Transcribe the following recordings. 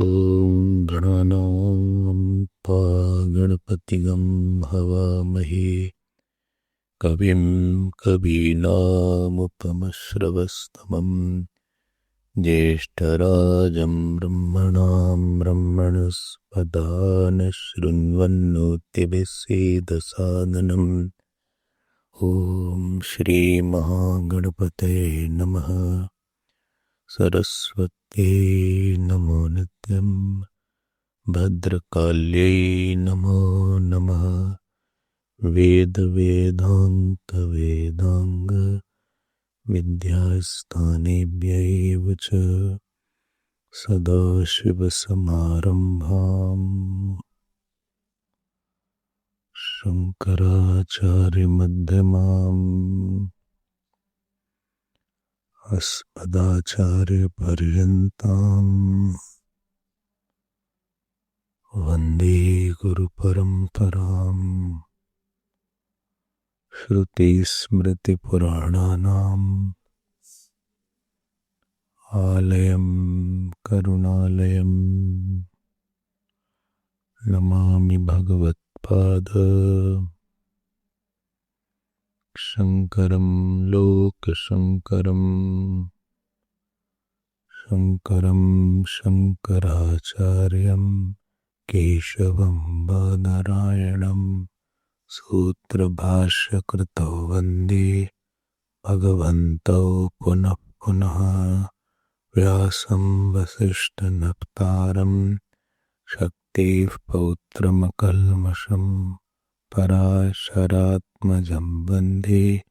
ॐ गणानां त्वा गणपतिगं हवामहे कविं कवीनामुपमश्रवस्तमं ज्येष्ठराजं ब्रह्मणां ब्रह्मणस्पदा न शृण्वन्नोतिभिस्सेदसादनम् ॐ श्रीमहागणपतये नमः। सरस्वत्यै नमो नित्यं भद्रकाल्यै नमो नमः। वेदवेदान्तवेदाङ्ग विद्यास्थानेभ्यैव च सदाशिवसमारम्भाम् शङ्कराचार्यमध्यमाम् अस्मदाचार्यपर्यन्ताम् वन्दे गुरुपरम्पराम्। श्रुतिस्मृतिपुराणानाम् आलयं करुणालयं नमामि भगवत्पाद शङ्करं लोकशङ्करं शङ्करं शङ्कराचार्यं केशवं बादरायणं सूत्रभाष्यकृतौ वन्दे भगवन्तौ पुनः पुनः। व्यासं वसिष्ठनप्तारं शक्तेः पौत्रमकल्मषं पराशरात्मजं वन्दे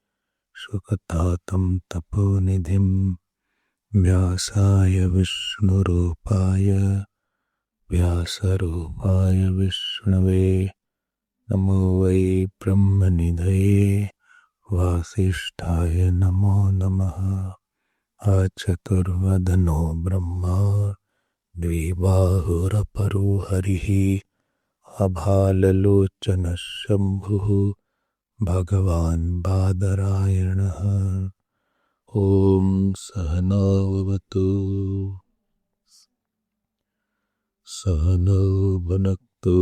सुखतातं तपोनिधिं। व्यासाय विष्णुरूपाय व्यासरूपाय विष्णवे नमो वै ब्रह्मनिधये वासिष्ठाय नमो नमः। आचतुर्वदनो ब्रह्मा द्विबाहुरपरो हरिः अभाललोचनः शम्भुः भगवान् बादरायणः। ॐ सहना भवतु सहनौ भुनक्तु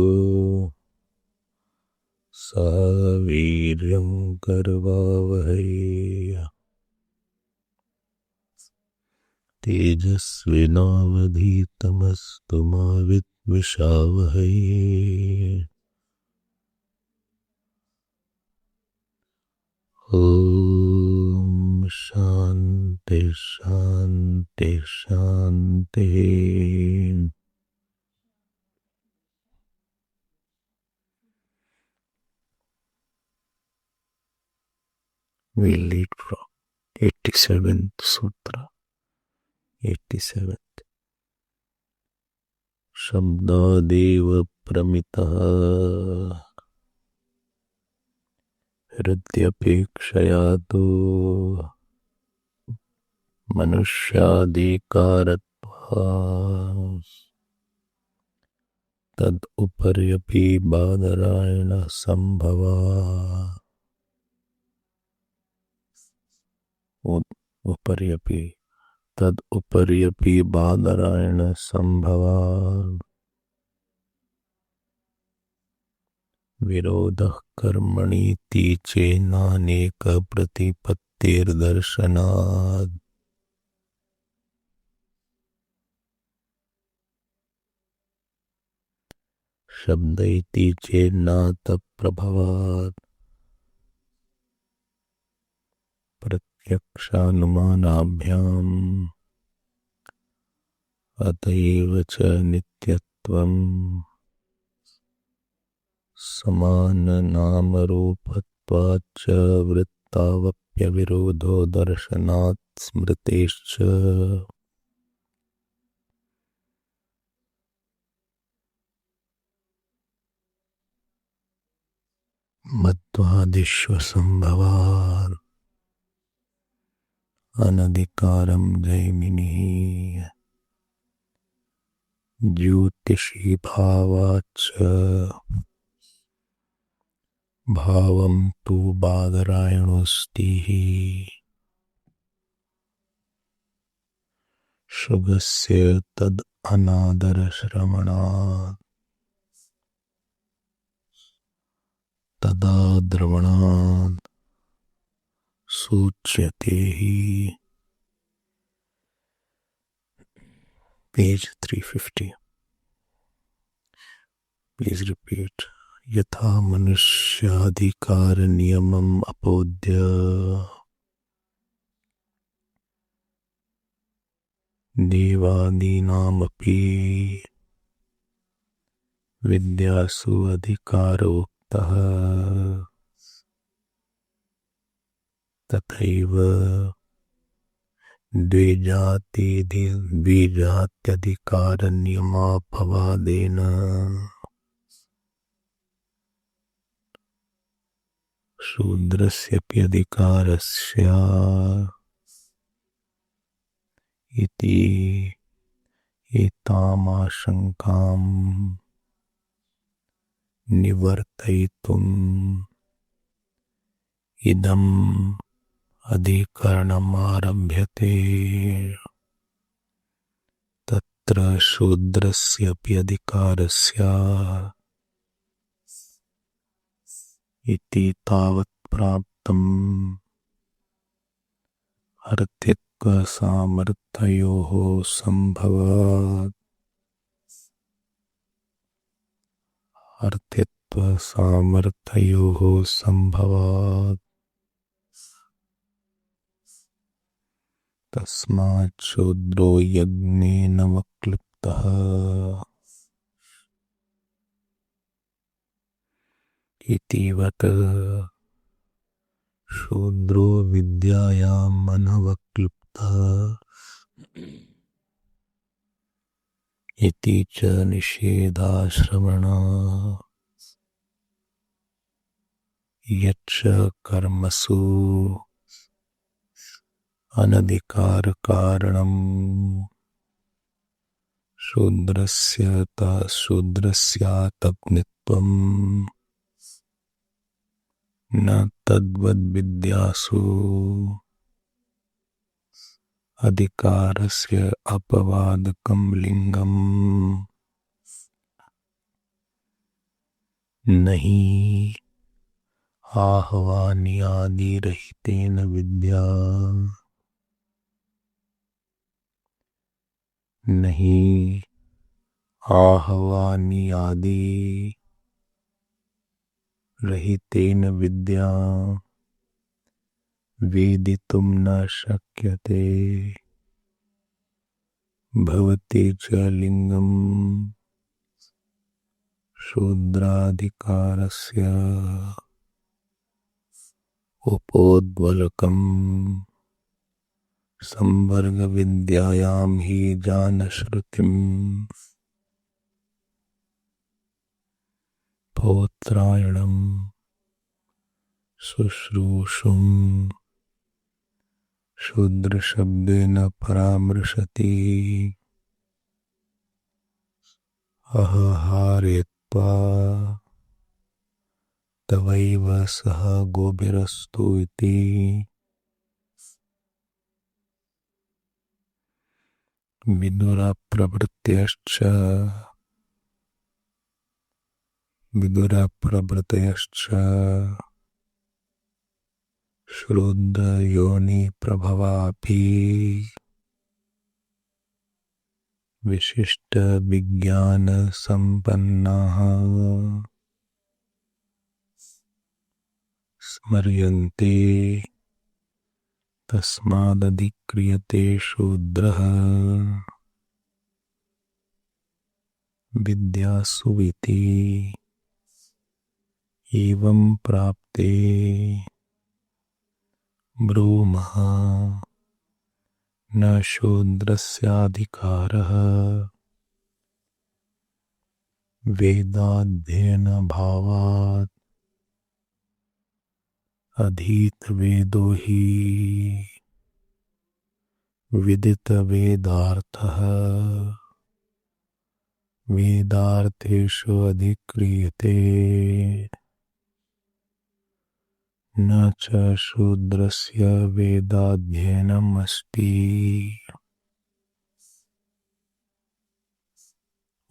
सह वीर्यं करवावहै तेजस्विनावधीतमस्तु मा विद्विषावहै। ॐ शान्ति शान्ति शान्तिः। We'll read from 87th Sutra. 87th. शब्दादेव प्रमितः हृद्यपेक्षया तु मनुष्यादिकारत्वात् तदुपर्यपि बादरायणः सम्भवात्। उपर्यपि तदुपर्यपि बादरायणः सम्भवात्। विरोधः कर्मणीति चेन्नानेक प्रतिपत्तिर्दर्शनात्। शब्द इति चेन्नात प्रभवात्। प्रत्यक्षानुमानाभ्याम् अतएव च नित्यत्वम् समाननामरूपत्वाच्च वृत्तावप्यविरोधो दर्शनात् स्मृतेश्च। मत्वादिष्वसंभवात् अनधिकारं जैमिनिः ज्योतिषी भावाच्च भावं तु बादरायणोऽस्ति। शुभस्य तद् अनादरश्रवणात् तदा द्रवणात् सूच्यते हि. Page 350. Please repeat. यथा मनुष्याधिकार नियमम् अपोद्य देवादीनामपि विद्यासु अधिकारोक्तः तथैव द्विजात्यधिकारनियमापवादेन शूद्रस्यपि अधिकारस्य इति एतामाशङ्कां निवर्तयितुम् इदम् अधिकरणमारभ्यते. तत्र शूद्रस्यपि अधिकारस्य इति तावत् प्राप्तम् अर्थित्वसामर्थ्ययोः सम्भवात्. अर्थित्वसामर्थ्ययोः सम्भवात् तस्मात् शूद्रो यज्ञेन वक्लुप्तः इतिवत् शूद्रो विद्यायाम् अनवक्लुप्तः इति च निषेधाश्रवणात् यच्च कर्मसु अनधिकारकारणम् शूद्रस्यातप्नित्वम् न तद्वद्विद्यासु अधिकारस्य अपवादकं लिंगम् नहि आह्वानियादिरहितेन विद्या नहीं आह्वानियादि रहितेन विद्या वेदितुं न शक्यते. भवति च लिंगम् शूद्राधिकारस्य उपोद्बलकम् संवर्गविद्यायां हि जानश्रुतिम् पौत्रायणम् शुश्रूषुम् शूद्रशब्देन परामृशति. अहहारेत्वा तवैव सह गोभिरस्तु इति. विदुरप्रभृतयश्च श्रोत्रयोनिप्रभवापि विशिष्टविज्ञानसम्पन्नाः स्मर्यन्ते. तस्मादधिक्रियते शूद्रः विद्यासु इति. एवं प्राप्ते ब्रूमः न शूद्रस्याधिकारः वेदाध्ययनभावात् अधीतवेदो हि विदितवेदार्थः वेदार्थेषु अधिक्रियते. न च शूद्रस्य वेदाध्ययनम् अस्ति.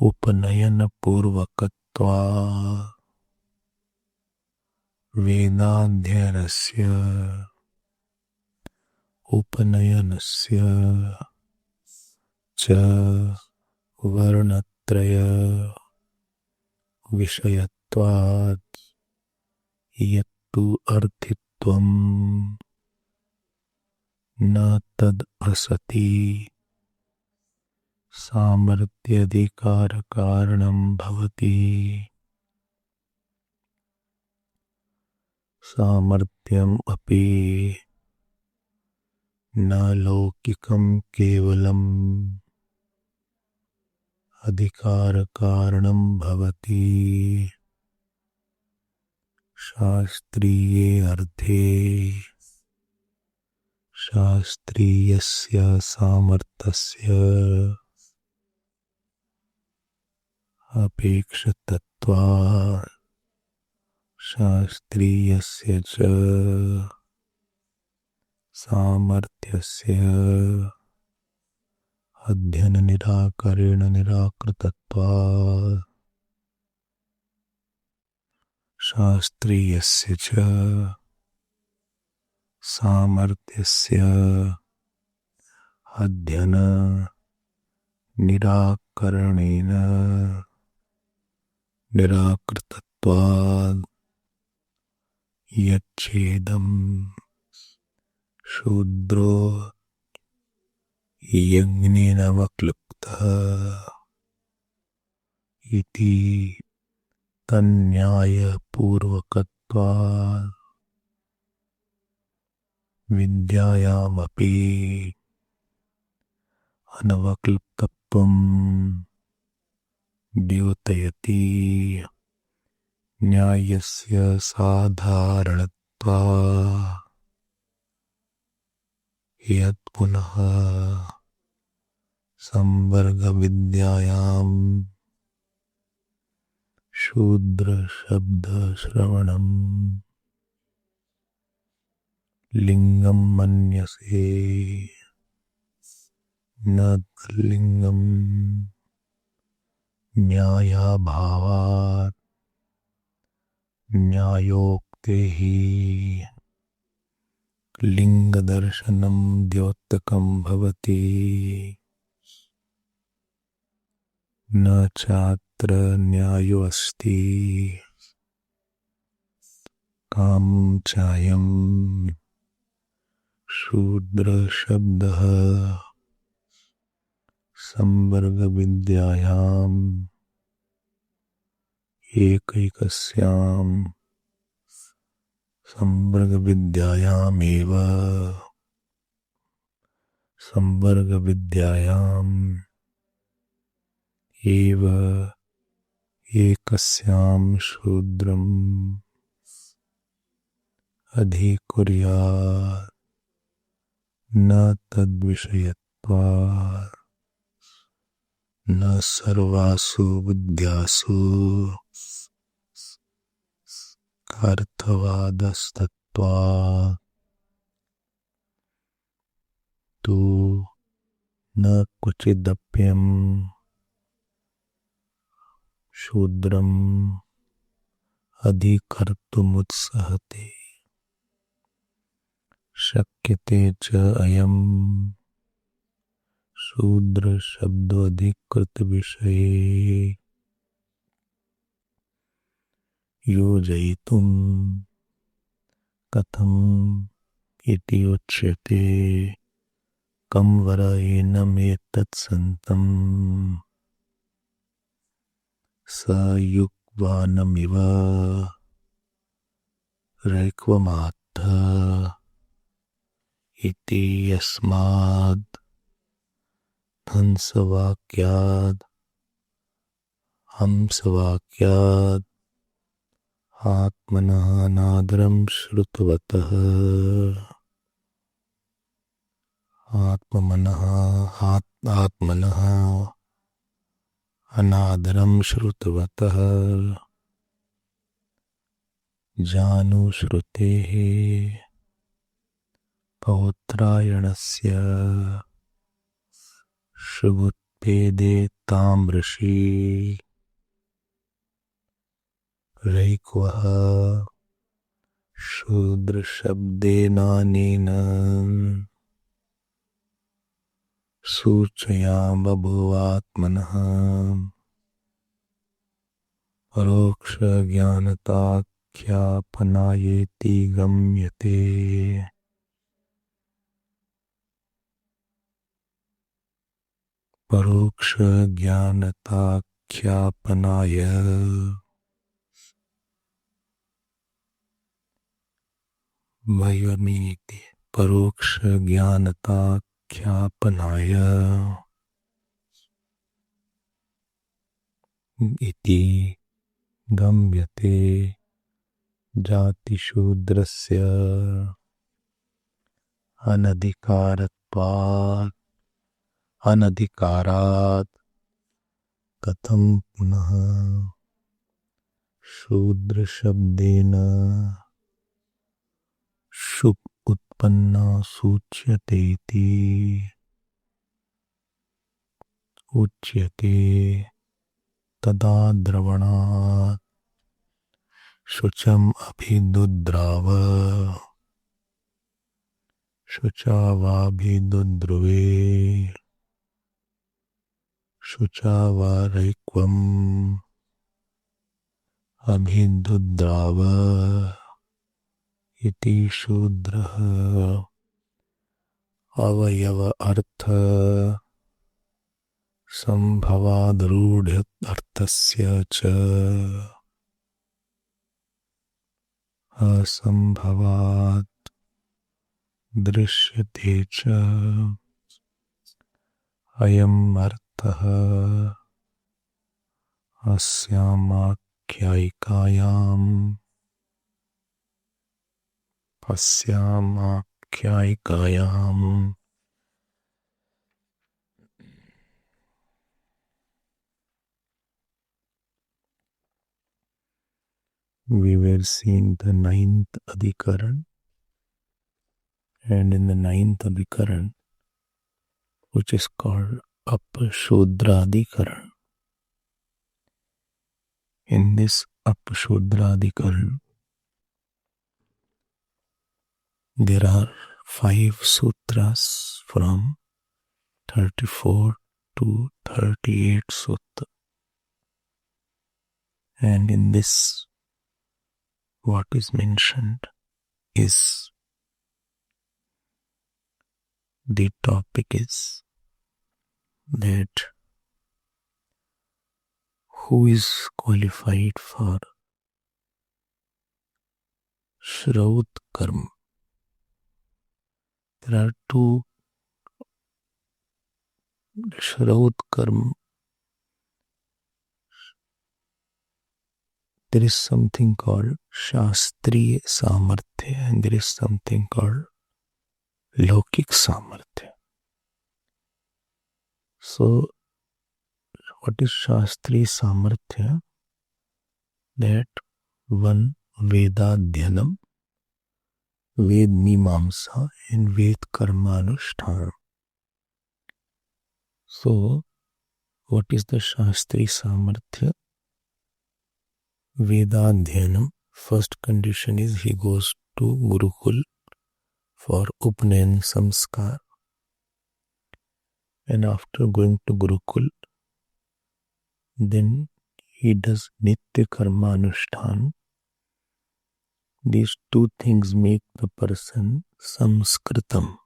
उपनयन पूर्वकत्वा वेदाध्ययनस्य उपनयनस्य च वर्णत्रय विषयत्वात् यत्तु अर्थित्वं न तद् असति सामर्थ्यधिकारकारणं भवति। सामर्थ्यम् अपि न लौकिकं केवलम् अधिकारकारणं भवति। शास्त्रीये अर्थे शास्त्रीयस्य सामर्थ्यस्य अपेक्षितत्वात् शास्त्रीयस्य च सामर्थ्यस्य अध्ययन निराकरण निराकृतत्वात् शास्त्रीयस्य च सामर्थ्यस्य अध्ययन निराकरणेन निराकृतत्वात् यच्छेदं शूद्रो यज्ञेन वक्लुप्तः इति तन्न्यायपूर्वकत्वात् विद्यायामपि अनवक्लुप्तत्वं द्योतयति। न्यायस्य साधारणत्वात् यत् पुनः संवर्गविद्यायां शूद्रशब्दश्रवणं लिंगं मन्यसे न लिंगं न्यायाभावात् न्यायोक्तेः लिंगदर्शनं द्योतकं भवति। न चात्र न्यायो अस्ति कामं चायं शूद्रशब्दः संवर्गविद्यायाम् एकैकस्यां संवर्गविद्यायामेव संवर्गविद्यायाम् एव एकस्यां शूद्रम् अधिकुर्यात् न तद्विषयत्वात् न सर्वासु बुद्ध्यासु अर्थवादस्तत्त्वात् तु न क्वचिदप्यं शूद्रम् अधिकर्तुमुत्सहते। शक्यते च अयं शूद्रशब्दोऽधिकृतविषये योजयितुं कथम् इति उच्यते। कं वरेण्यमेतत्सन्तम् सयुग्वानमिव रैक्वमात्थ इति यस्माद् हंसवाक्याद् हंसवाक्याद् आत्मनः अनादरं श्रुतवतः आत्मनः अनादरं श्रुतवतः जानुश्रुतेः पौत्रायणस्य शुभुत्प्यर्थः भेदे ताम्रशी रैक्वः शूद्र शब्देनानेन सूचया बभुवात्मनः परोक्ष ज्ञानताख्यापनायेति गम्यते। परोक्ष ज्ञानताख्यापनाय वयमीति परोक्ष ज्ञानताख्यापनाय इति गम्यते जातिशूद्रस्य अनधिकारात् कथं पुनः शूद्रशब्देन शुप् उत्पन्ना सूच्यतेति उच्यते। तदा द्रवणात् शुचम् अभिदुद्राव शुचावाभिदुद्रुवे शुचावारैक्वम् अभिदुद्राव इति शूद्रः अवयव अर्थ संभवाद्रूढ़ अर्थस्य च असंभवात् दृश्यते च अयम् अर्थः अस्यामाख्यायिकायाम् we were seeing the ninth adhikaran, and in the ninth adhikaran, which is called Apashudra Adhikaran, in this Apashudra Adhikaran, there are 5 sutras from 34 to 38 sutta, and in this what is mentioned is the topic is that who is qualified for Shraut Karma. There are 2 Shraut Karma. There is something called Shastriya Samarthya and there is something called Lokik Samarthya. So, what is Shastriya Samarthya? That one Vedadhyanam, Ved Mimamsa and Ved Karmanushthanam. So, what is the Shastriya Samarthya? Vedadhyanam, first condition is he goes to Gurukul for Upnayan Samskar, and after going to Gurukul, then he does Nitya Karma Anushtan. These 2 things make the person Samskritam.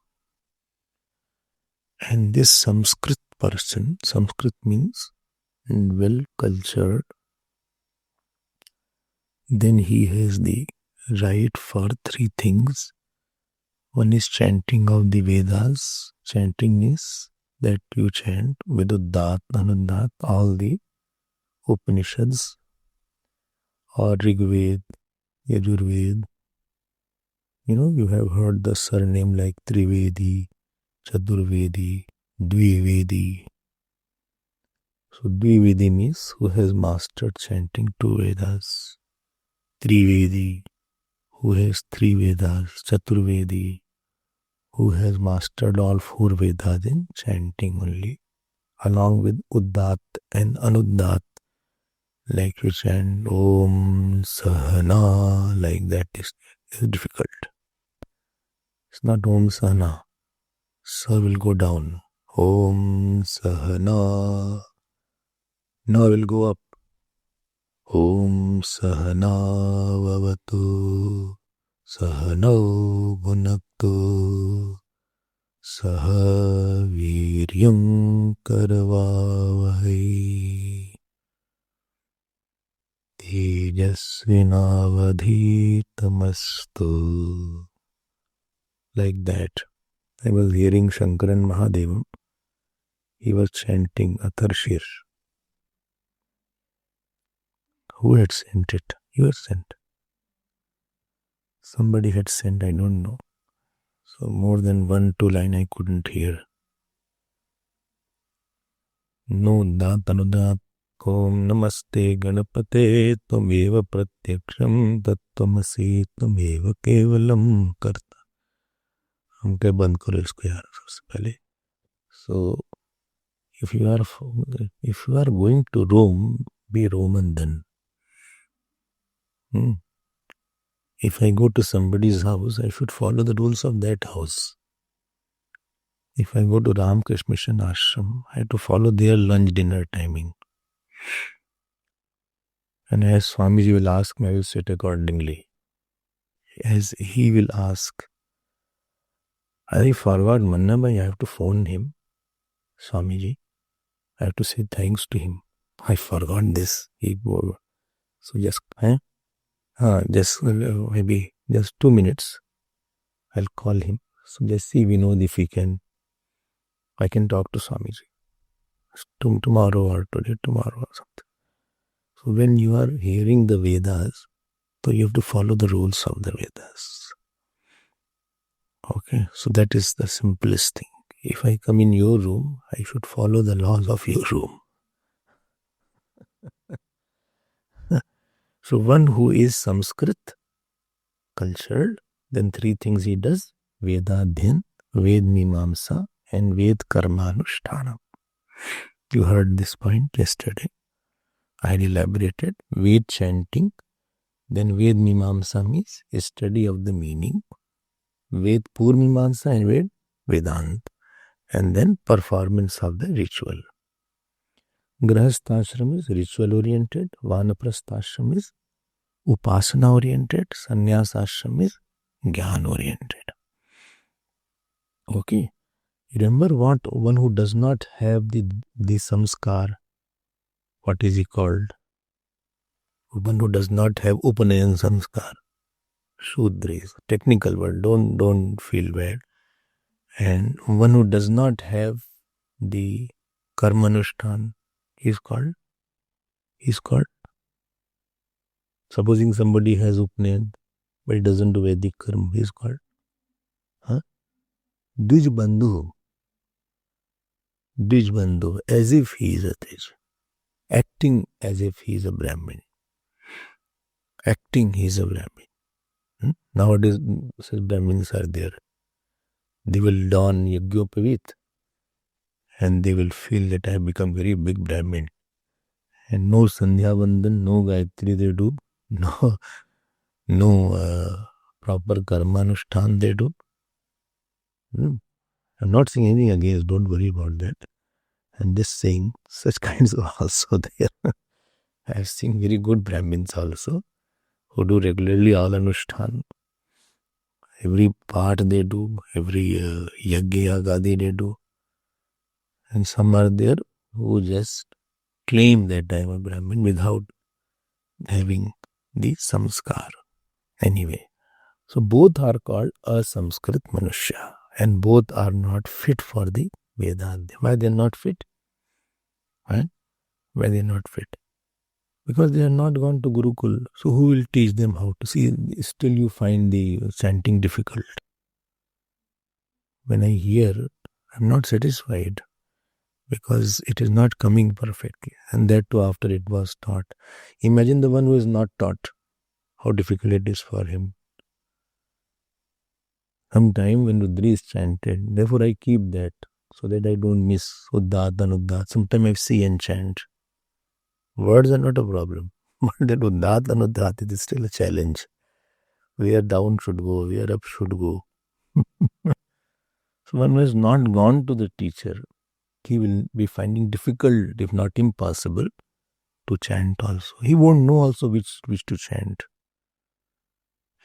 And this Samskrit person, Samskrit means well cultured, then he has the right for 3 things. One is chanting of the Vedas. Chanting is that you chant Viduddat, Anuddat, all the Upanishads, or Rigved, Yajurved. You have heard the surname like Trivedi, Chaturvedi, Dvivedi. So Dvivedi means who has mastered chanting 2 Vedas. Trivedi, who has 3 Vedas. Chaturvedi, who has mastered all 4 Vedas in chanting only. along with Uddat and Anuddat, like you chant Om Sahana, like that is difficult. It's not Om Sahana. Sa will go down. Om Sahana. Na will go up. Om Sahana Vavatu Sahano Bhunaktu Saha Viryam Karavavahai Tejasvinavadhitamastu. Like that. I was hearing Shankaran Mahadevan. He was chanting Atharshir. Who had sent it? You had sent. Somebody had sent, I don't know. So more than 1-2 line I couldn't hear. No dat anudat Om Namaste Ganapate Tvameva Pratyaksham Tattvamasi Tvameva Kevalam Karta. हम क्या बंद करो इसको यार सबसे पहले. So if you are going to Rome, be Roman then. If I go to somebody's house, I should follow the rules of that house. If I go to Ramakrishna Mission Ashram, I have to follow their lunch dinner timing. And as Swamiji will ask me, I will sit accordingly. As he will ask, I forgot Mannabhai, I have to phone him. Swamiji, I have to say thanks to him. I forgot this. So just, maybe just 2 minutes. I'll call him. So just see Vinod if I can talk to Swamiji. Tomorrow or today, tomorrow or something. So when you are hearing the Vedas, so you have to follow the rules of the Vedas. Okay, so that is the simplest thing. If I come in your room, I should follow the laws of your room. So one who is Sanskrit cultured, then 3 things he does: Vedadhyan, Ved Mimamsa, and Ved Karmanushthanam. You heard this point yesterday. I had elaborated. Ved chanting, then Ved Mimamsa means study of the meaning, Ved Purmimamsa and Ved Vedant, and then performance of the ritual. Grahasthashram is ritual oriented, Vanaprasthashram is Upasana oriented, Sannyasashram is Gyan oriented. Okay. Remember what one who does not have the samskar, what is he called? One who does not have Upanayan samskar. Shudra is a technical word, don't feel bad. And one who does not have the Karmanushtan is called. Supposing somebody has Upanayan, but he doesn't do Vedic Karma, he is called. Dvijbandhu, as if he is a Tej. Acting as if he is a Brahmin. Nowadays, such Brahmins are there. They will don Yagyopavit and they will feel that I have become very big Brahmin. And no Sandhya Vandan, no Gayatri they do. No proper Karmanushtan they do. I'm not saying anything against, don't worry about that. I'm just saying such kinds are also there. I have seen very good Brahmins also who do regularly all Anushtan. Every part they do, every Yagya Yagadi they do. And some are there who just claim that I am a Brahmin without having the samskar. Anyway, so both are called a Sanskrit Manushya and both are not fit for the Vedanta. Why they are not fit? Why they are not fit? Because they are not gone to Gurukul. So who will teach them how to see? Still you find the chanting difficult. When I hear, I'm not satisfied because it is not coming perfectly. And that too after it was taught. Imagine the one who is not taught, how difficult it is for him. Sometime when Rudri is chanted, therefore I keep that. so that I don't miss Uddat, Anuddat. Sometimes I see and chant. Words are not a problem, but that Uddat, Anuddat, it is still a challenge. Where down should go, where up should go. So one who has not gone to the teacher, he will be finding difficult, if not impossible, to chant also. He won't know also which to chant.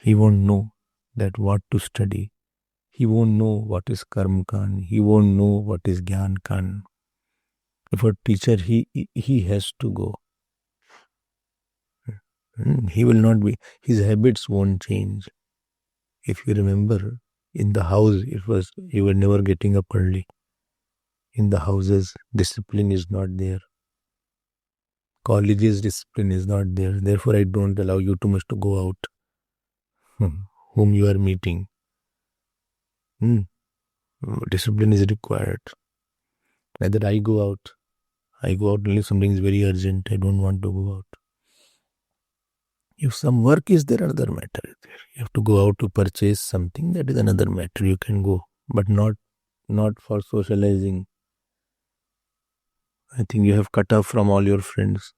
He won't know that what to study. He won't know what is Karm Kan. He won't know what is Gyan Kan. For teacher, he has to go. He will not be, his habits won't change. If you remember, in the house, you were never getting up early. In the houses, discipline is not there. Colleges, discipline is not there. Therefore, I don't allow you too much to go out. Whom you are meeting. Discipline is required. Whether I go out only if something is very urgent. I don't want to go out. If some work is there, another matter is there. You have to go out to purchase something, that is another matter. You can go, but not for socializing. I think you have cut off from all your friends.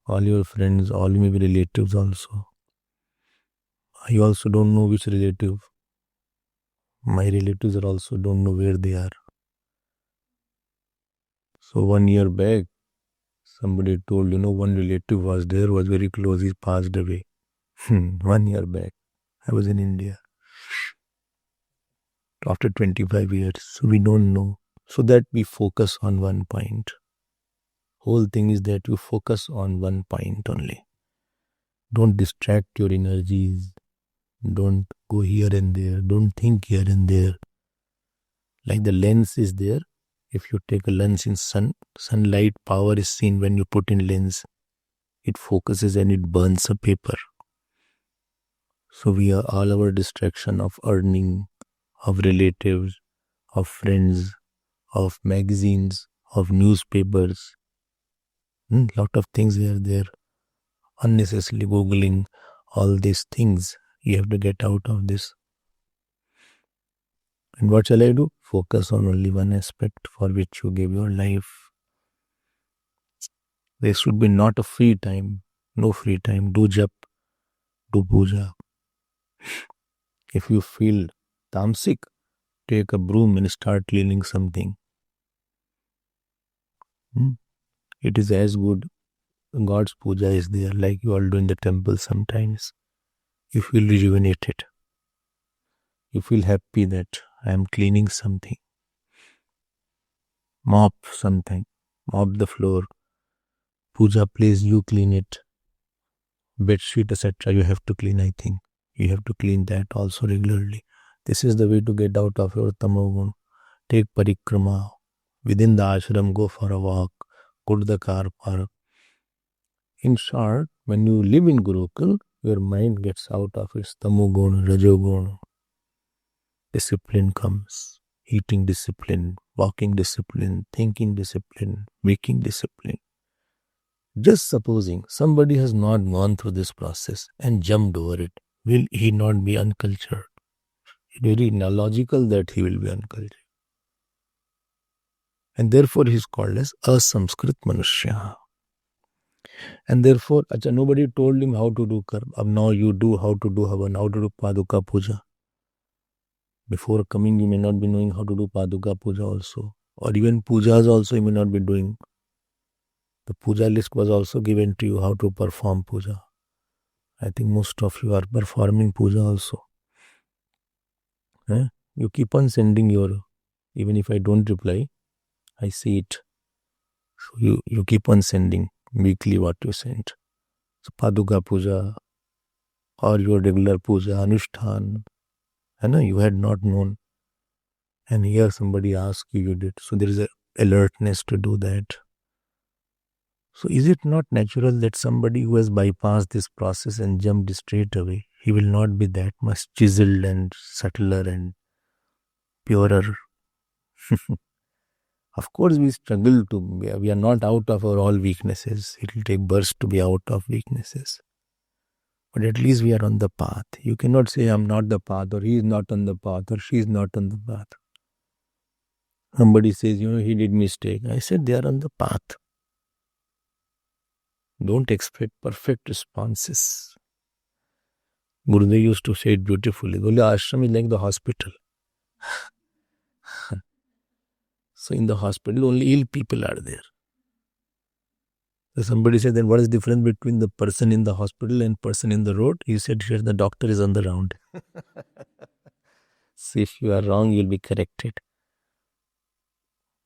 All your friends, all maybe relatives also. I also don't know which relative. My relatives are also don't know where they are. So 1 year back, somebody told, one relative was there, was very close, he passed away. 1 year back, I was in India. After 25 years, so we don't know. So that we focus on one point. Whole thing is that you focus on one point only. Don't distract your energies. Don't go here and there. Don't think here and there. Like the lens is there. If you take a lens in sunlight power is seen when you put in lens. It focuses and it burns a paper. So we are all our distraction of earning, of relatives, of friends, of magazines, of newspapers. Lot of things are there. Unnecessarily Googling all these things. You have to get out of this. And what shall I do? Focus on only one aspect for which you gave your life. There should be not a free time. No free time. Do jap. Do puja. If you feel tamasic, take a broom and start cleaning something. It is as good. God's puja is there, like you all do in the temple sometimes. You feel rejuvenated. You feel happy that I am cleaning something. Mop something. Mop the floor. Puja place, you clean it. Bedsheet, etc. You have to clean, I think. You have to clean that also regularly. This is the way to get out of your tamogun. Take parikrama. Within the ashram, go for a walk. Go to the car park. In short, when you live in Gurukul, your mind gets out of its tamogun, rajogun. Discipline comes. Eating discipline, walking discipline, thinking discipline, waking discipline. Just supposing somebody has not gone through this process and jumped over it, will he not be uncultured? It's very illogical that he will be uncultured. And therefore he is called as Asamskrit Manushya. And therefore, nobody told him how to do karma. Now you do how to do havan, how to do Paduka Puja. Before coming, you may not be knowing how to do Paduka Puja also. Or even pujas also you may not be doing. The puja list was also given to you how to perform puja. I think most of you are performing puja also. You keep on sending even if I don't reply, I see it. So you keep on sending weekly what you sent. So Paduka Puja or your regular puja, Anushtan, you had not known. And here somebody asked you did. So there is an alertness to do that. So is it not natural that somebody who has bypassed this process and jumped straight away, he will not be that much chiseled and subtler and purer? Of course, we struggle we are not out of our all weaknesses. It will take bursts to be out of weaknesses. But at least we are on the path. You cannot say I'm not the path, or he is not on the path, or she is not on the path. Somebody says, he did mistake. I said they are on the path. Don't expect perfect responses. Gurudev used to say it beautifully. The ashram is like the hospital. So in the hospital, only ill people are there. So somebody said, then what is the difference between the person in the hospital and person in the road? He said, here the doctor is on the round. So if you are wrong, you will be corrected.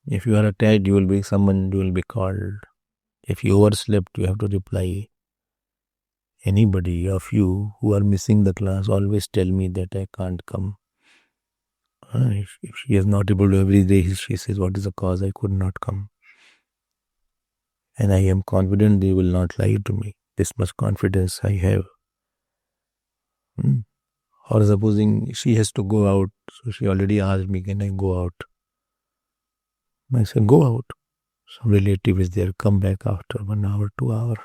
If you are attacked, you will be called. If you overslept, you have to reply. Anybody of you who are missing the class, always tell me that I can't come. If she is not able to every day, she says, what is the cause? I could not come. And I am confident they will not lie to me. This much confidence I have. Or supposing she has to go out, so she already asked me, can I go out? I said, go out. Some relative is there, come back after 1 hour, 2 hours.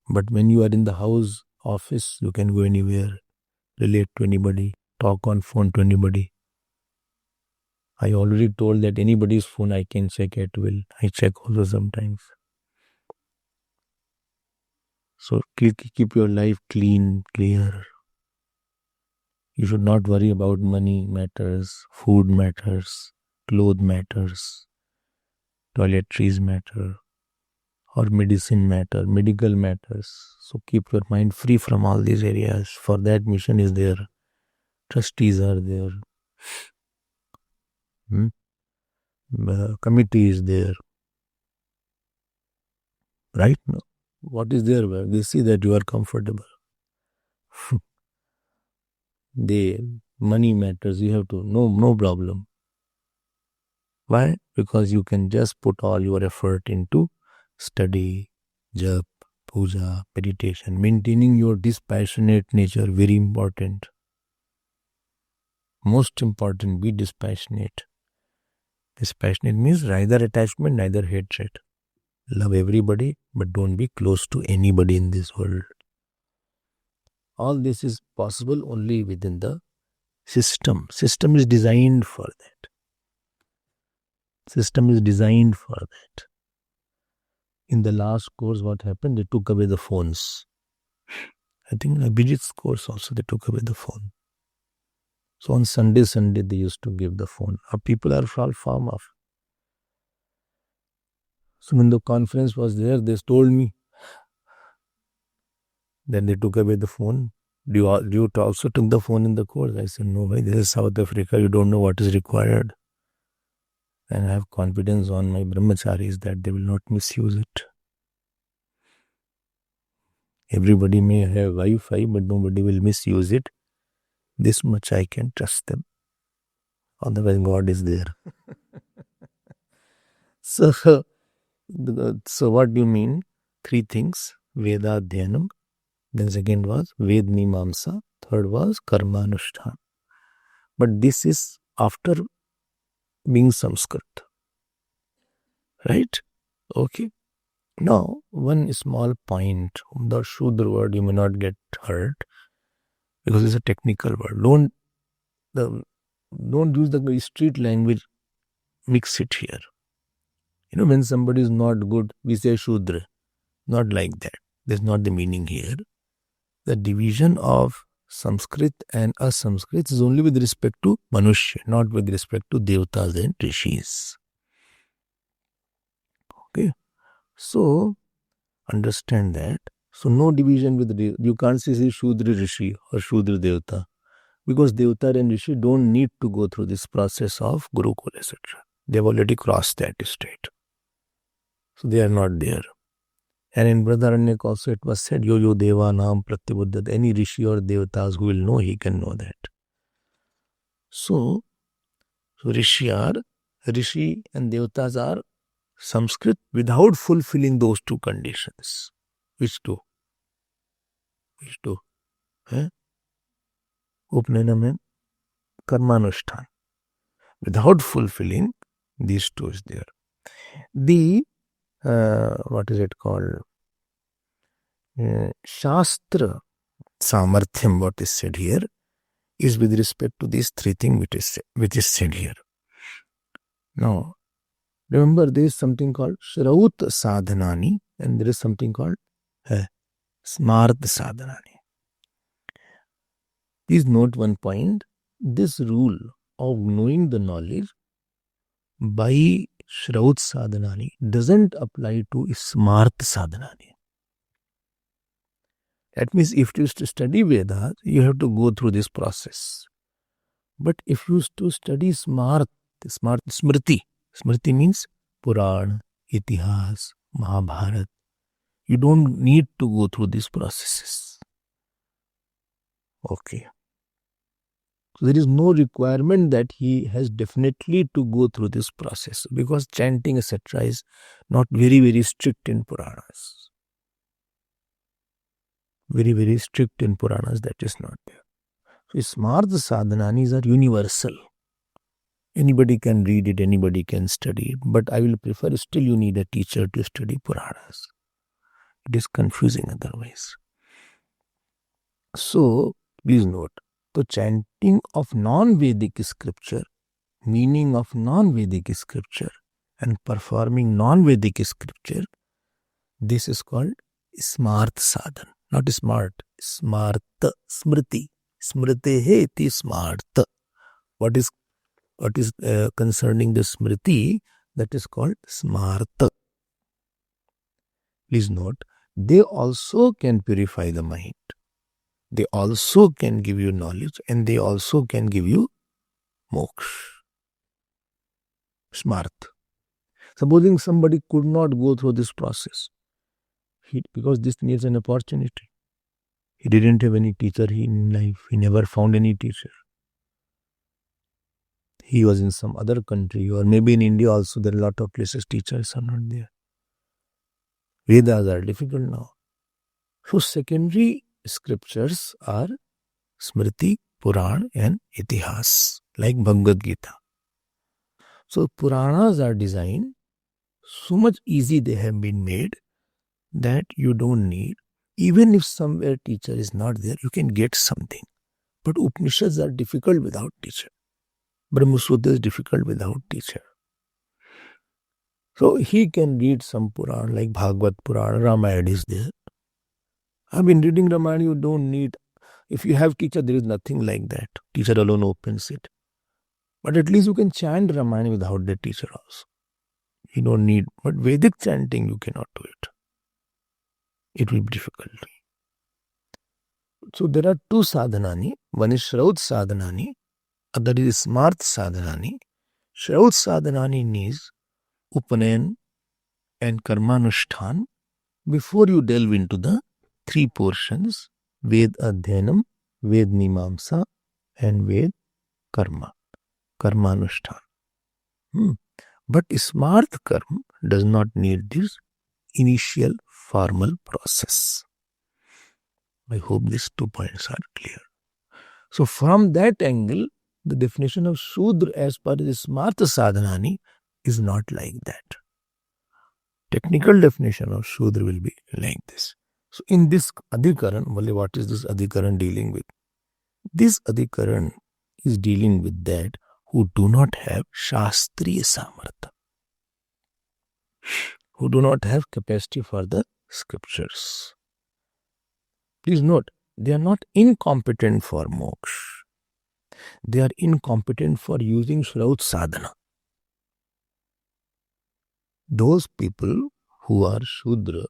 But when you are in the house, office, you can go anywhere, relate to anybody, talk on phone to anybody. I already told that anybody's phone I can check at will. I check also sometimes. So keep your life clean, clear. You should not worry about money matters, food matters, clothes matters, toiletries matter, or medicine matter, medical matters. So keep your mind free from all these areas. For that, mission is there. Trustees are there. Committee is there. Right? No. What is there? They see that you are comfortable. Money matters. You have to, no problem. Why? Because you can just put all your effort into study, jap, puja, meditation. Maintaining your dispassionate nature, very important. Most important, be dispassionate. Dispassionate means neither attachment, neither hatred. Love everybody, but don't be close to anybody in this world. All this is possible only within the system. System is designed for that. System is designed for that. In the last course, what happened? They took away the phones. I think in Abhijit's course also they took away the phone. So on Sunday they used to give the phone. Our people are all farm off. So when the conference was there, they told me. Then they took away the phone. You also took the phone in the course? I said, no, bhai, this is South Africa. You don't know what is required. And I have confidence on my brahmacharis that they will not misuse it. Everybody may have Wi-Fi, but nobody will misuse it. This much I can trust them. Otherwise, God is there. So what do you mean? 3 things. Veda Dhyanam. Then second was Ved Mimamsa. Third was Karmanushthan. But this is after being Sanskrit. Right? Okay. Now, one small point. The Shudra word you may not get hurt because it's a technical word. Don't use the street language. Mix it here. When somebody is not good, we say Shudra. Not like that. That's not the meaning here. The division of Sanskrit and Asanskrit is only with respect to Manushya, not with respect to Devatas and Rishis. Okay. So, understand that. So, no division with you can't say Shudra Rishi or Shudra Devata. Because Devata and Rishi don't need to go through this process of Gurukul, etc. They have already crossed that state. So, they are not there. And in Brihadaranyaka also it was said, Yo Deva Nam Pratyabuddhat. Any Rishi or Devatas who will know, he can know that. So Rishi and Devatas are Sanskrit without fulfilling those 2 conditions. Which two? Upnana and Karmanushthan. Without fulfilling these 2 is there. What is it called? Shastra Samarthyam, what is said here, is with respect to these three things which is said here. Now, remember there is something called Shraut Sadhanani and there is something called Smart Sadhanani. Please note one point. This rule of knowing the knowledge by Shraut Sadhanani doesn't apply to Smart Sadhanani. That means if you used to study Vedas, you have to go through this process. But if you used to study Smart Smriti means Puran, Itihas, Mahabharat, you don't need to go through these processes. Okay. So there is no requirement that he has definitely to go through this process because chanting etc. is not very, very strict in Puranas. Very, very strict in Puranas, that is not there. So Smartha Sadhananis are universal. Anybody can read it, anybody can study it, but I will prefer still you need a teacher to study Puranas. It is confusing otherwise. So, please note, the chanting of non-Vedic scripture, meaning of non-Vedic scripture and performing non-Vedic scripture, this is called Smart Sadhan. Not smart, Smarta, Smriti. Smritehe iti Smarta. What is concerning the Smriti, that is called Smarta. Please note, they also can purify the mind. They also can give you knowledge and they also can give you moksha. Smart. Supposing somebody could not go through this process, because this needs an opportunity. He didn't have any teacher in life. He never found any teacher. He was in some other country or maybe in India also there are a lot of places teachers are not there. Vedas are difficult now. So secondary scriptures are Smriti, Puran and Itihas, like Bhagavad Gita. So Puranas are designed so much easy they have been made that you don't need, even if somewhere teacher is not there, you can get something. But Upanishads are difficult without teacher. Brahma Sutra is difficult without teacher. So he can read some Puran like Bhagavad Puran, Ramayana is there. I've been reading Ramayana, you don't need, if you have teacher, there is nothing like that. Teacher alone opens it. But at least you can chant Ramayana without the teacher also. You don't need, but Vedic chanting you cannot do it. It will be difficult. So there are two sadhanani. One is Shraut Sadhanani, other is Smart Sadhanani. Shraut Sadhanani needs Upanayan and Karmanushthan before you delve into the three portions, Ved Adhyanam, Ved Mimamsa and Ved Karma, Karmanushthan. But Smart Karma does not need this initial formal process. I hope these 2 points are clear. So from that angle, the definition of Shudra as per the Smarta Sadhanani is not like that. Technical definition of Shudra will be like this. So in this Adhikaran, what is this Adhikaran dealing with? This Adhikaran is dealing with that who do not have Shastriya Samartha, who do not have capacity for the scriptures. Please note, they are not incompetent for moksha. They are incompetent for using Shraut Sadhana. Those people who are Shudra,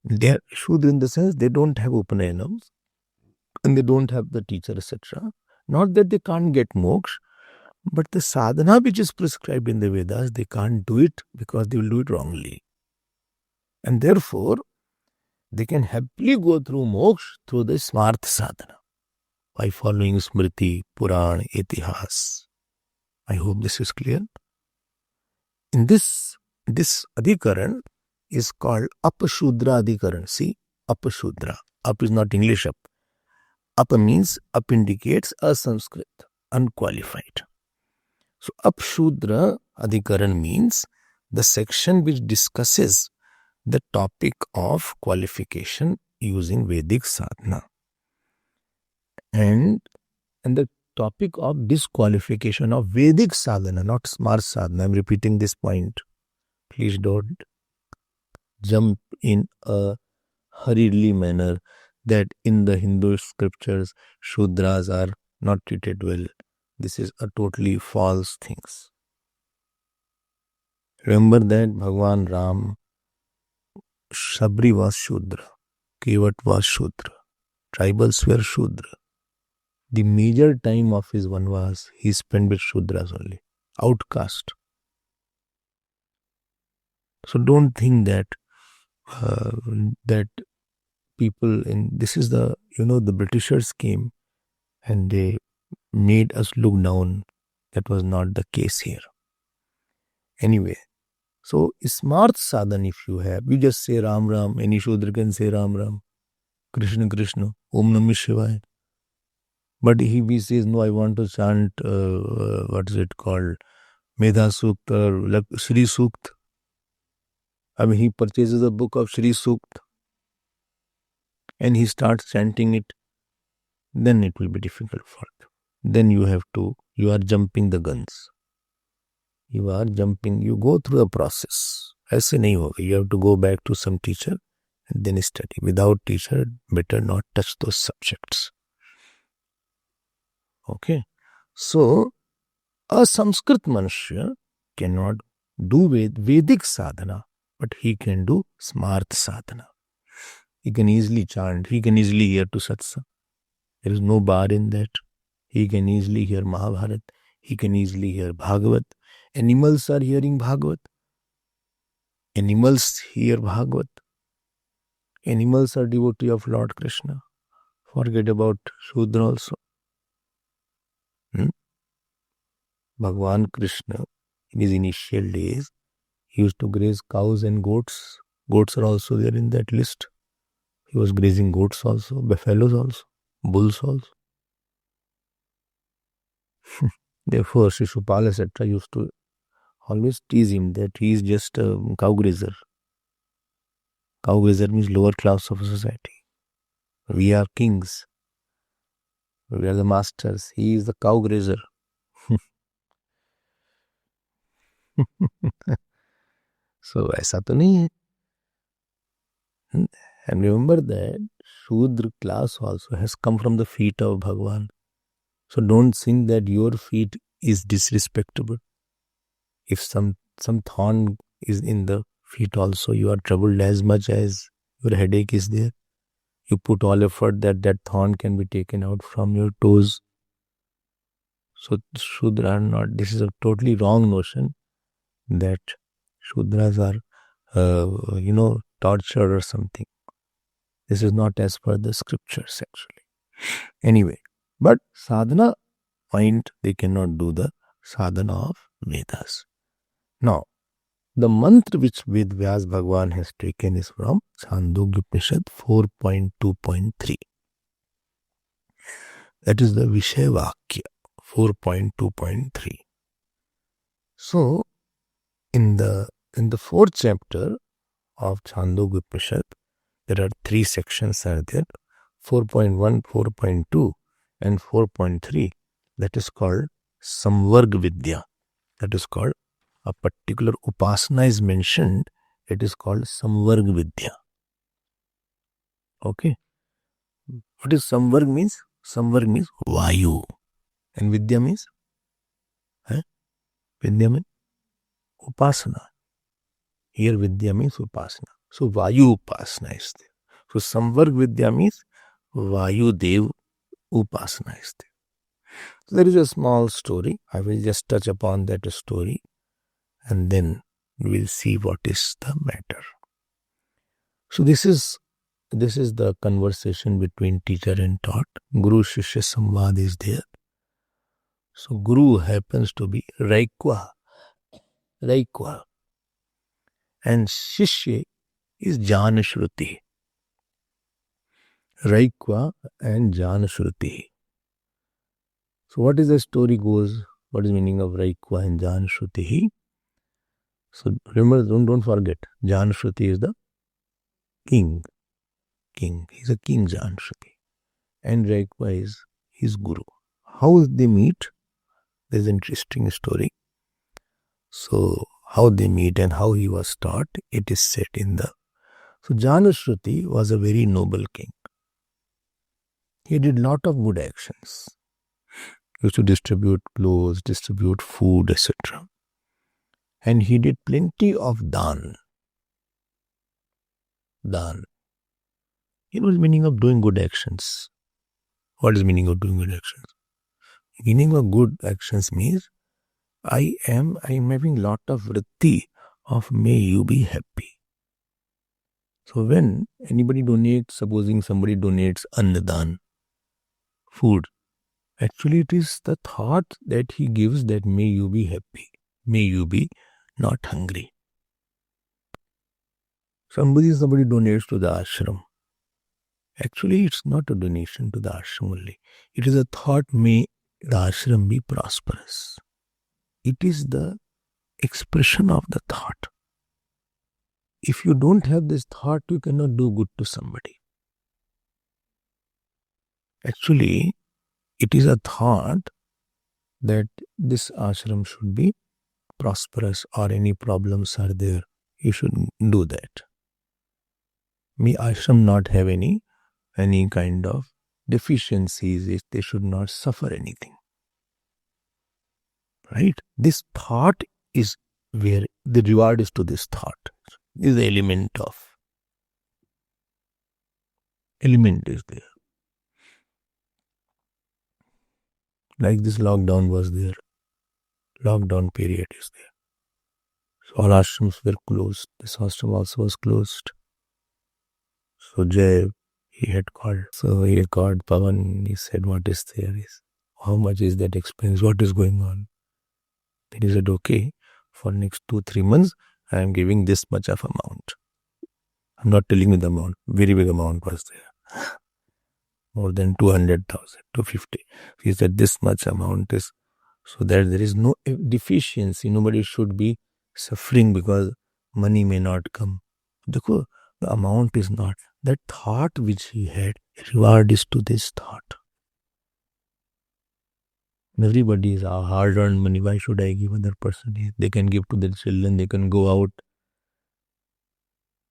they are Shudra in the sense they don't have Upanayanams and they don't have the teacher, etc. Not that they can't get moksha, but the sadhana which is prescribed in the Vedas, they can't do it because they will do it wrongly. And therefore, they can happily go through moksha through the Smartha Sadhana by following Smriti, Puran, Itihas. I hope this is clear. In this Adhikaran is called Apashudra Adhikaran. See, Apashudra. Up is not English up. Up means, up indicates a Sanskrit, unqualified. So Apashudra Adhikaran means the section which discusses the topic of qualification using Vedic sadhana. And the topic of disqualification of Vedic sadhana, not smart sadhana. I'm repeating this point. Please don't jump in a hurriedly manner that in the Hindu scriptures Shudras are not treated well. This is a totally false thing. Remember that Bhagwan Ram, Shabri was Shudra, Kevat was Shudra, tribals were Shudra. The major time of his vanvas he spent with Shudras only, outcast. So don't think that that people in this is the the Britishers came and they made us look down. That was not the case here. Anyway, so smart sadhan if you have, you just say Ram Ram. Any Shudra can say Ram Ram, Krishna Krishna, Om Namah Shivaya. But he says no, I want to chant what is it called, Medha Sukt or Shri Sukt. I mean, he purchases a book of Shri Sukt and he starts chanting it. Then it will be difficult for him. Then you are jumping the guns. You are jumping, you go through the process. ऐसे नहीं होगा. You have to go back to some teacher and then study. Without teacher, better not touch those subjects. Okay. So, a Sanskrit Manushya cannot do Vedic sadhana, but he can do smart sadhana. He can easily chant. He can easily hear to satsang. There is no bar in that. He can easily hear Mahabharat. He can easily hear Bhagavat. Animals are hearing Bhagavat. Animals hear Bhagavat. Animals are devotee of Lord Krishna. Forget about Shudra also. Bhagwan Krishna, in his initial days, he used to graze cows and goats. Goats are also there in that list. He was grazing goats also, buffaloes also, bulls also. Therefore, Sri Shupal etc. used to always tease him that he is just a cow grazer. Cow grazer means lower class of society. We are kings. We are the masters. He is the cow grazer. So, ऐसा तो नहीं है. And remember that Shudra class also has come from the feet of Bhagwan. So don't think that your feet is disrespectable. If some thorn is in the feet also, you are troubled as much as your headache is there. You put all effort that thorn can be taken out from your toes. So Shudra are not, this is a totally wrong notion that Shudras are, tortured or something. This is not as per the scriptures actually. Anyway, but sadhana point, they cannot do the sadhana of Vedas. Now, the mantra which Ved Vyas Bhagwan has taken is from Chandogya Upanishad 4.2.3. That is the Vishaya Vakya 4.2.3. So, in the fourth chapter of Chandogya Upanishad, there are three sections are there, 4.1, 4.2 and 4.3. That is called Samvarg Vidya. That is called, a particular upasana is mentioned. It is called Samvarg Vidya. Okay. What is Samvarg means? Samvarg means Vayu. And Vidya means? Vidya means upasana. Here Vidya means upasana. So Vayu upasana is there. So Samvarg Vidya means Vayu Dev upasana is there. So there is a small story. I will just touch upon that story and then we will see what is the matter. So this is the conversation between teacher and taught. Guru Shishya Samvad is there. So Guru happens to be Raikwa. And Shishya is Janashruti. Raikwa and Janashruti. So what is the story goes? What is the meaning of Raikwa and Janashruti? So remember, don't forget, Janashruti is the king. He's a king, Janshaki. And likewise, his guru. How they meet? There's an interesting story. So, how they meet and how he was taught, it is set in the. So, Janashruti was a very noble king. He did lot of good actions. He used to distribute clothes, distribute food, etc. And he did plenty of dan. Dan. It was meaning of doing good actions. What is meaning of doing good actions? Meaning of good actions means I am having lot of vritti of may you be happy. So when anybody donates, supposing somebody donates annadan, food, actually it is the thought that he gives that may you be happy, may you be not hungry. Somebody donates to the ashram. Actually, it's not a donation to the ashram only. It is a thought, may the ashram be prosperous. It is the expression of the thought. If you don't have this thought, you cannot do good to somebody. Actually, it is a thought that this ashram should be prosperous or any problems are there. You should do that. May ashram not have any kind of deficiencies. They should not suffer anything. Right? This thought is where the reward is to this thought. Is the element is there. Like this lockdown was there. Lockdown period is there. So all ashrams were closed. This ashram also was closed. So Jay, he had called. So he called Pawan. He said, what is there? How much is that expense? What is going on? Then he said, okay, for next 2-3 months, I am giving this much of amount. I'm not telling you the amount. Very big amount was there. More than 200,000, 250. He said this much amount is so that there is no deficiency. Nobody should be suffering because money may not come. The amount is not. That thought which he had, reward is to this thought. Everybody is hard-earned money. Why should I give other person? They can give to their children. They can go out.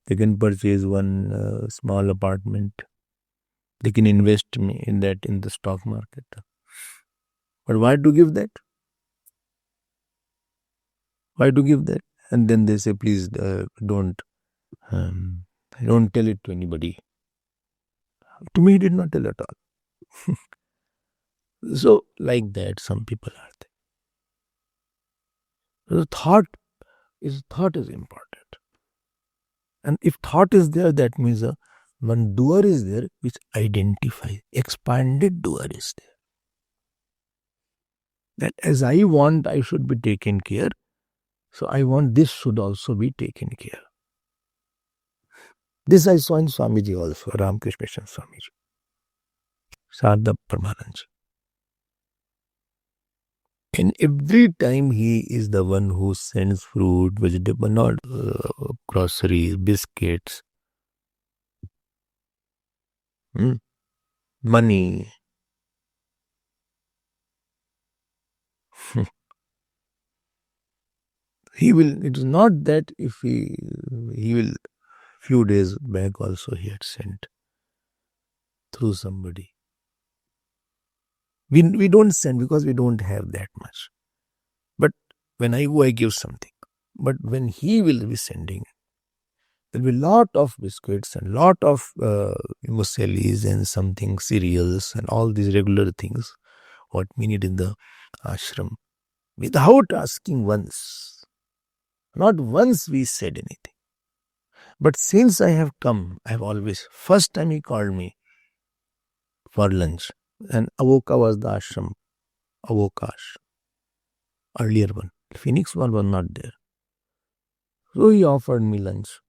They can purchase one small apartment. They can invest in that in the stock market. But why to give that? Why to give that? And then they say, please don't tell it to anybody. To me, he did not tell at all. So, like that, some people are there. The thought is important. And if thought is there, that means one doer is there which identifies. Expanded doer is there. That as I want, I should be taken care. So I want this should also be taken care. This I saw in Swamiji also, Ramakrishna Mission Swamiji. Sarda Paramahansa. And every time he is the one who sends fruit, vegetable, not groceries, biscuits, money. He will, it is not that if he will, few days back also he had sent through somebody. We don't send because we don't have that much. But when I go, I give something. But when he will be sending, there will be lot of biscuits and lot of mueslis and something cereals and all these regular things what we need in the ashram without asking once. Not once we said anything. But since I have come, I have always, first time he called me for lunch. And Avoka was the ashram. Avokash. Earlier one. Phoenix one was not there. So he offered me lunch.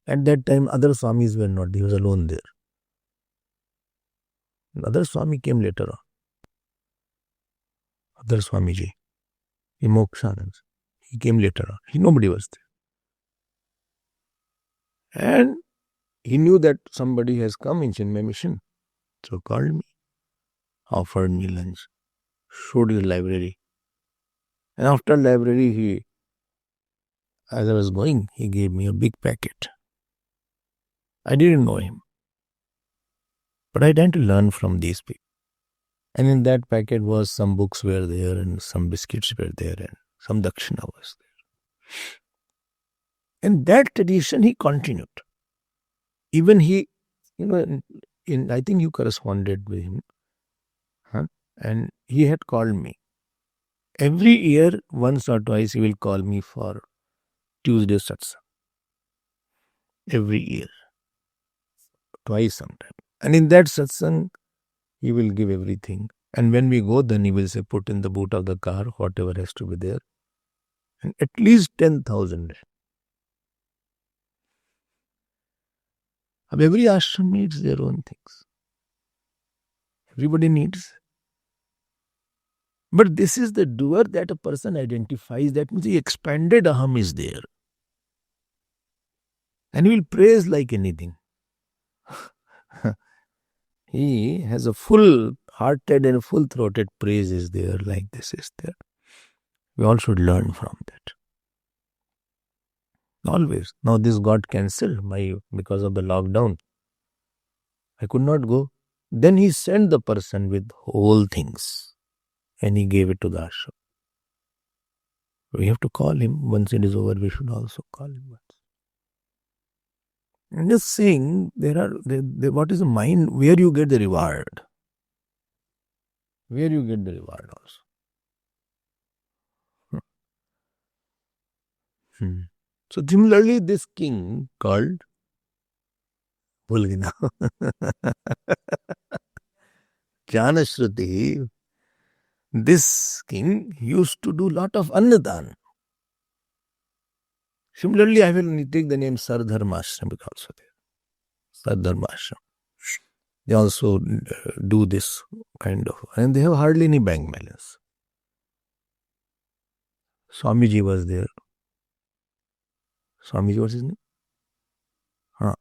At that time, other Swamis were not. He was alone there. Other Swami came later on. Other Swamiji. Mokshanand. He came later on. Nobody was there. And he knew that somebody has come in Chinmay mission. So called me, offered me lunch, showed his library. And after library, as I was going, he gave me a big packet. I didn't know him. But I tend to learn from these people. And in that packet was some books were there and some biscuits were there and some dakshina was there. And that tradition he continued. Even he, I think you corresponded with him. And he had called me. Every year, once or twice, he will call me for Tuesday satsang. Every year. Twice sometimes. And in that satsang, he will give everything. And when we go, then he will say, put in the boot of the car, whatever has to be there. And at least 10,000. Every ashram needs their own things. Everybody needs. But this is the doer that a person identifies. That means the expanded aham is there. And he will praise like anything. He has a full-hearted and full-throated praise is there, like this is there. We all should learn from that. Always. Now this got cancelled because of the lockdown. I could not go. Then he sent the person with whole things and he gave it to the ashram. We have to call him. Once it is over, we should also call him once. I'm just saying, what is the mind, where you get the reward. Where you get the reward also. So similarly, this king called Bulgina. Janashruti, this king used to do lot of annadan. Similarly, I will take the name Sardharmashram also there. Sardharmashram. They also do this kind of, and they have hardly any bank balance. Swamiji was there. Swamiji was his name? So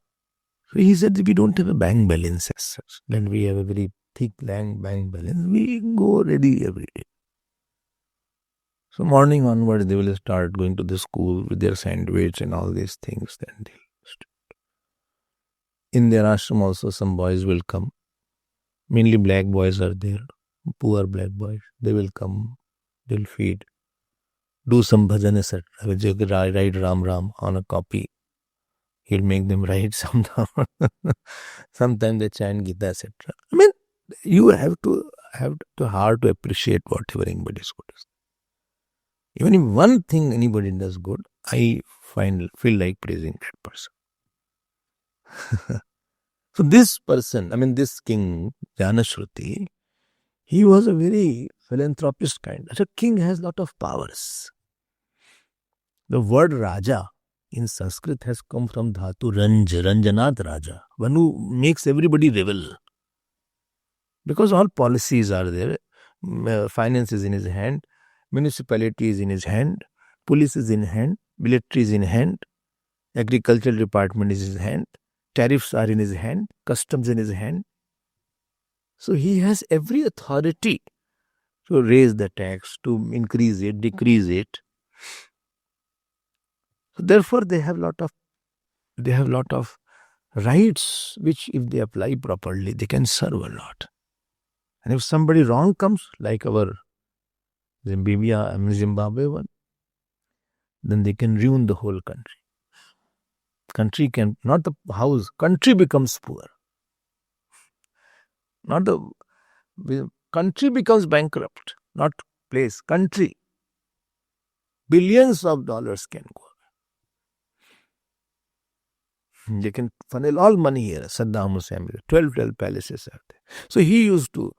he said, we don't have a bank balance as such. Then we have a very thick bank balance. We go ready every day. So morning onwards, they will start going to the school with their sandwich and all these things. Then they'll start. In their ashram also, some boys will come. Mainly black boys are there. Poor black boys. They will come. They'll feed. Do some bhajan, etc. Write Ram Ram on a copy. He'll make them write sometime. Sometimes they chant Gita, etc. I mean, you have to hard to appreciate whatever anybody is good. Even if one thing anybody does good, I feel like praising that person. So this person, this king, Janashruti, he was a very philanthropist kind. So king has a lot of powers. The word Raja in Sanskrit has come from Dhatu Ranjanat Raja, one who makes everybody revel. Because all policies are there, finance is in his hand, municipality is in his hand, police is in hand, military is in hand, agricultural department is in his hand, tariffs are in his hand, customs in his hand. So he has every authority to raise the tax, to increase it, decrease it. So therefore they have lot of rights which if they apply properly, they can serve a lot. And if somebody wrong comes, like our Zimbabwe one, then they can ruin the whole country. Country can, not the house, country becomes poor. Not the country becomes bankrupt, not place, country. Billions of dollars can go. They can funnel all money here. Saddam Hussein, 12 palaces are there. So he used to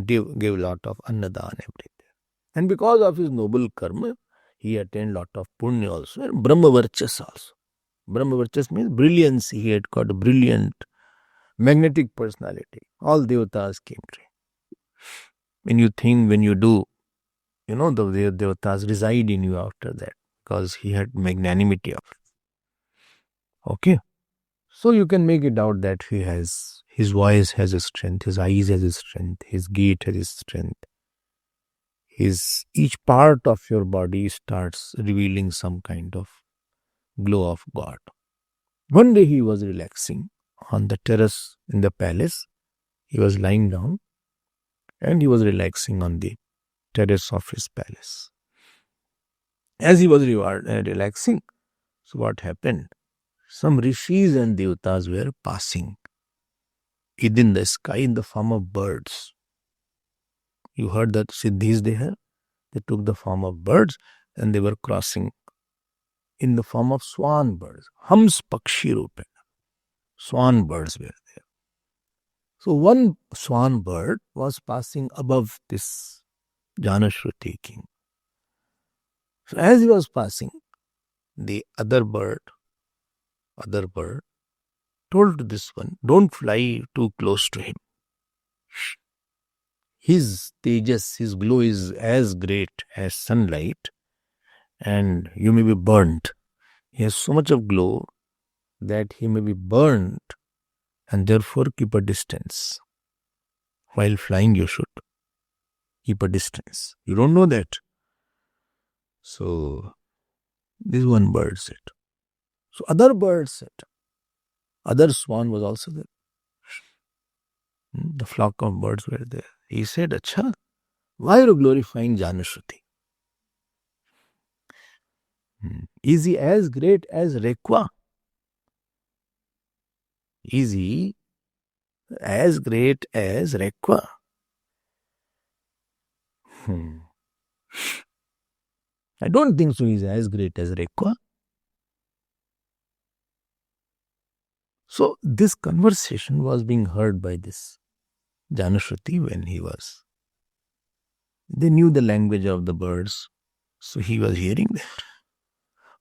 give a lot of annadan everything. And because of his noble karma, he attained lot of punya also, and Brahmavarchas also. Brahmavarchas means brilliance. He had got a brilliant, magnetic personality. All devatas came to him. When you think, when you do, the devatas reside in you after that, because he had magnanimity of it. Okay. So you can make it out that his voice has a strength, his eyes has a strength, his gait has a strength. Each part of your body starts revealing some kind of glow of God. One day he was relaxing on the terrace in the palace. He was lying down and he was relaxing on the terrace of his palace. As he was relaxing, so what happened? Some rishis and devatas were passing within the sky in the form of birds. You heard that siddhis they have? They took the form of birds and they were crossing in the form of swan birds. Hams pakshi rupe. Swan birds were there. So one swan bird was passing above this Janashruti king. So as he was passing, the other bird told to this one, don't fly too close to him. His tejas, his glow is as great as sunlight and you may be burnt. He has so much of glow that he may be burnt and therefore keep a distance. While flying you should keep a distance. You don't know that. So this one bird said. So other birds said. Other swan was also there. The flock of birds were there. He said, Acha, why are you glorifying Janashruti? Is he as great as Rekwa? Is he as great as Rekwa? I don't think so. He's as great as Rekwa. So this conversation was being heard by this Janashruti when he was. They knew the language of the birds, so he was hearing that.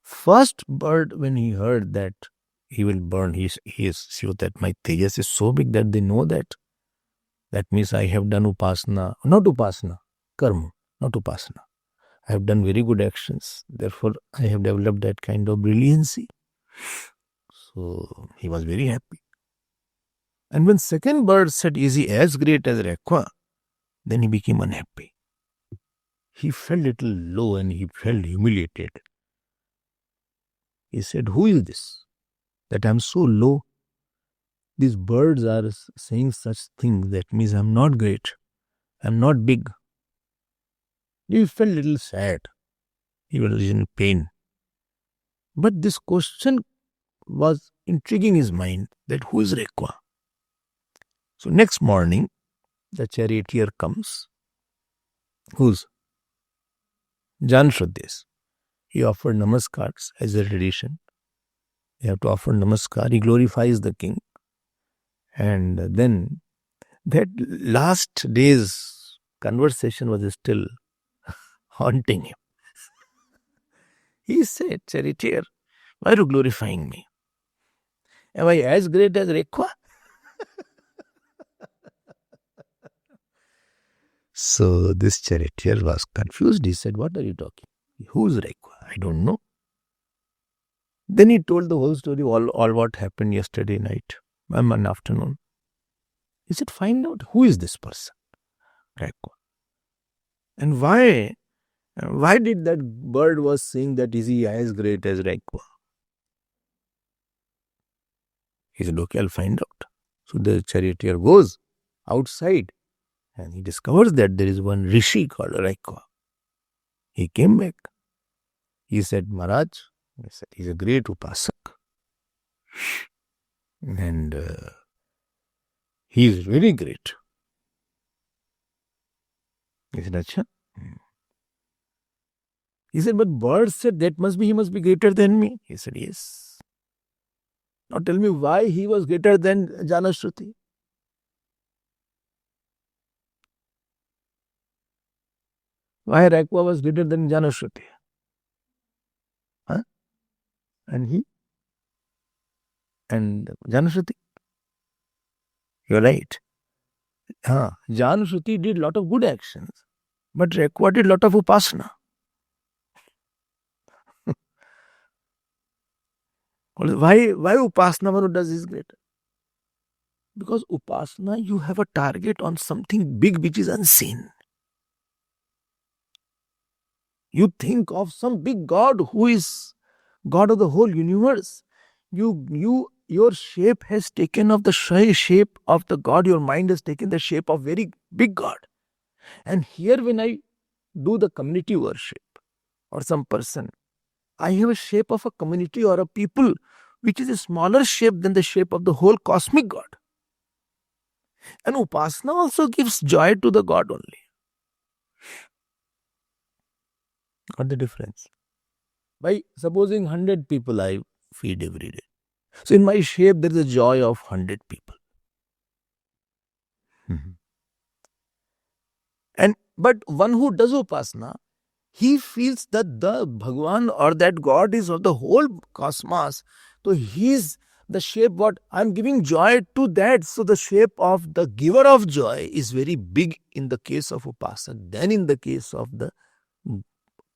First bird, when he heard that he will burn, he is sure that my tejas is so big that they know that. That means I have done upasana, not upasana, karma, not upasana. I have done very good actions. Therefore, I have developed that kind of brilliancy. So he was very happy. And when second bird said, is he as great as Rekwa? Then he became unhappy. He felt a little low and he felt humiliated. He said, who is this? That I am so low. These birds are saying such things. That means I am not great. I am not big. He felt a little sad. He was in pain. But this question was intriguing his mind, that who is Rekwa? So next morning, the charioteer comes. Who's? Janashruti. He offered namaskars as a tradition. You have to offer namaskar. He glorifies the king. And then that last day's conversation was still haunting him. He said, charioteer, why are you glorifying me? Am I as great as Rekwa? So this charioteer was confused. He said, what are you talking? Who's Rekwa? I don't know. Then he told the whole story, all what happened yesterday night, one afternoon. He said, find out who is this person, Rekwa. And why did that bird was saying that is he as great as Rekwa? He said, okay, I'll find out. So the charioteer goes outside and he discovers that there is one rishi called Rekwa. He came back. He said, Maharaj, he said, he's a great upasak. And he is very great. He said, Acha. He said, but birds said that he must be greater than me. He said, yes. Now tell me why he was greater than Janashruti. Why Rekwa was greater than Janashruti? Huh? And Janashruti? You're right. Janashruti did a lot of good actions, but Rekwa did a lot of upasana. Why Upasana, one who does is greater? Because Upasana, you have a target on something big which is unseen. You think of some big God who is God of the whole universe. Your shape has taken of the shape of the God. Your mind has taken the shape of very big God. And here when I do the community worship or some person, I have a shape of a community or a people which is a smaller shape than the shape of the whole cosmic God. And Upasana also gives joy to the God only. What the difference? By supposing 100 people I feed every day. So in my shape there is a joy of 100 people. But one who does Upasana, he feels that the Bhagwan or that God is of the whole cosmos. So he is the shape what I am giving joy to that. So the shape of the giver of joy is very big in the case of Upasana than in the case of the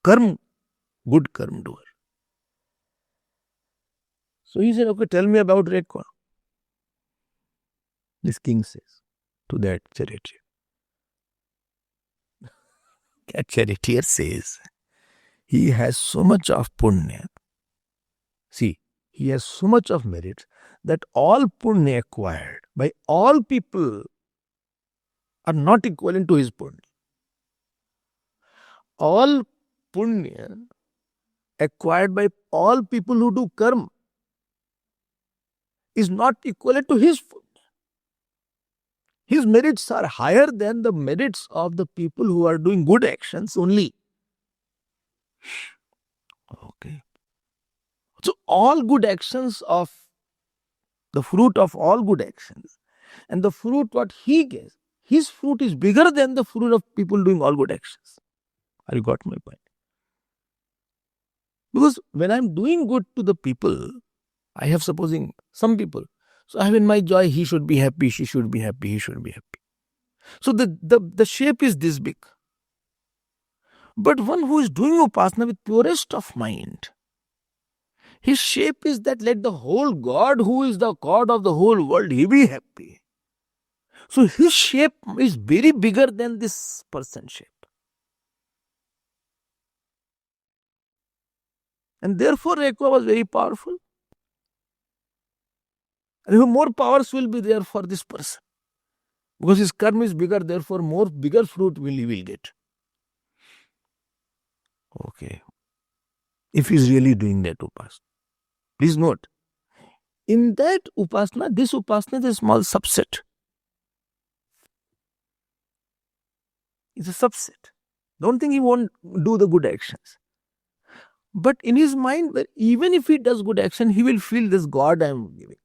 good karma doer. So he said, okay, tell me about Rekwa. This king says to that charioteer. That charioteer says, he has so much of punya. See, he has so much of merit that all punya acquired by all people are not equivalent to his punya. All punya acquired by all people who do karma is not equivalent to his punya. His merits are higher than the merits of the people who are doing good actions only. Okay. So all good actions of the fruit of all good actions and the fruit what he gets, his fruit is bigger than the fruit of people doing all good actions. Have you got my point? Because when I'm doing good to the people, I have supposing some people. So I have in my joy, he should be happy, she should be happy, he should be happy. So the shape is this big. But one who is doing Upasana with purest of mind, his shape is that let the whole God who is the God of the whole world, he be happy. So his shape is very bigger than this person's shape. And therefore Rekwa was very powerful. And more powers will be there for this person. Because his karma is bigger, therefore more bigger fruit he will get. Okay. If he is really doing that Upasana. Please note, in that Upasana, this Upasana is a small subset. It's a subset. Don't think he won't do the good actions. But in his mind, even if he does good action, he will feel this God I am giving.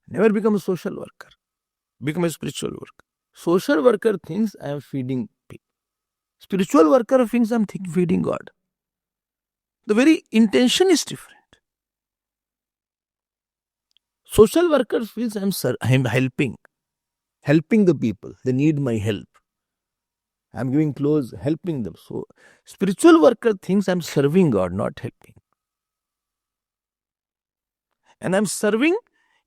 Never become a social worker. Become a spiritual worker. Social worker thinks I am feeding people. Spiritual worker thinks I am feeding God. The very intention is different. Social worker feels I am helping the people. They need my help. I am giving clothes, helping them. So spiritual worker thinks I am serving God, not helping. And I am serving,